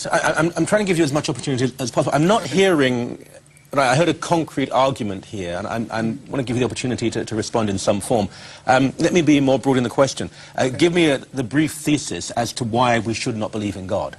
So I'm trying to give you as much opportunity as possible. I'm not hearing... I heard a concrete argument here, and I want to give you the opportunity to respond in some form. Let me be more broad in the question. Give me the brief thesis as to why we should not believe in God.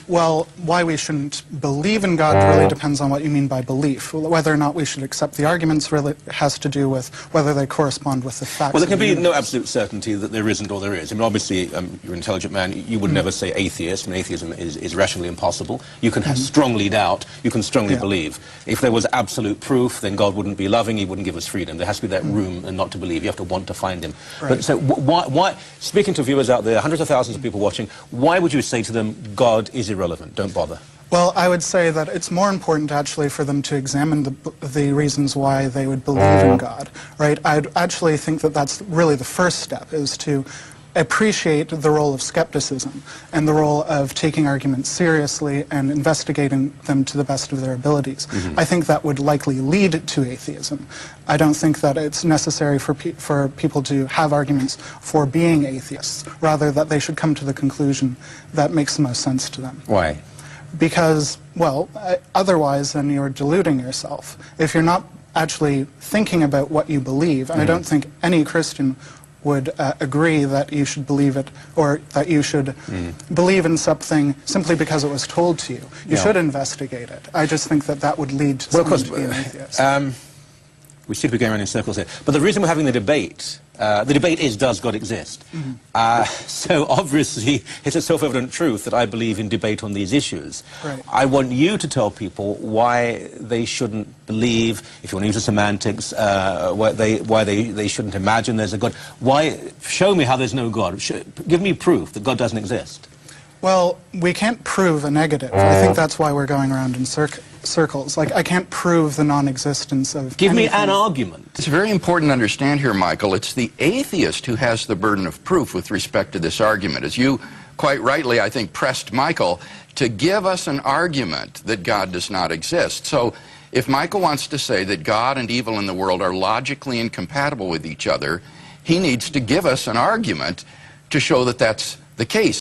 Well, why we shouldn't believe in God really depends on what you mean by belief. Whether or not we should accept the arguments really has to do with whether they correspond with the facts. Well, there can be no absolute certainty that there isn't or there is. I mean, obviously, you're an intelligent man. You would never say atheist, and atheism is rationally impossible. You can strongly doubt. You can strongly believe. If there was absolute proof, then God wouldn't be loving. He wouldn't give us freedom. There has to be that room and not to believe. You have to want to find him. Right. But so why, speaking to viewers out there, hundreds of thousands of people watching, why would you say to them, God is irrelevant, don't bother? Well, I would say that it's more important actually for them to examine the reasons why they would believe in God, right? I'd actually think that that's really the first step, is to appreciate the role of skepticism and the role of taking arguments seriously and investigating them to the best of their abilities. I think that would likely lead to atheism. I don't think that it's necessary for people to have arguments for being atheists, rather that they should come to the conclusion that makes the most sense to them. Why? Because, well, otherwise then you're deluding yourself. If you're not actually thinking about what you believe, and I don't think any Christian would agree that you should believe it, or that you should believe in something simply because it was told to you. You should investigate it. I just think that that would lead to someone to be an atheist. We seem to be going around in circles here. But the reason we're having the debate is, does God exist? So obviously, it's a self-evident truth that I believe in debate on these issues. Right. I want you to tell people why they shouldn't believe, if you want to use the semantics, why they shouldn't imagine there's a God. Show me how there's no God. Give me proof that God doesn't exist. Well, we can't prove a negative. I think that's why we're going around in circles. Like, I can't prove the non-existence of Give anything. me an argument. It's very important to understand here, Michael, it's the atheist who has the burden of proof with respect to this argument. As you quite rightly, I think, pressed Michael to give us an argument that God does not exist. So if Michael wants to say that God and evil in the world are logically incompatible with each other, he needs to give us an argument to show that that's the case.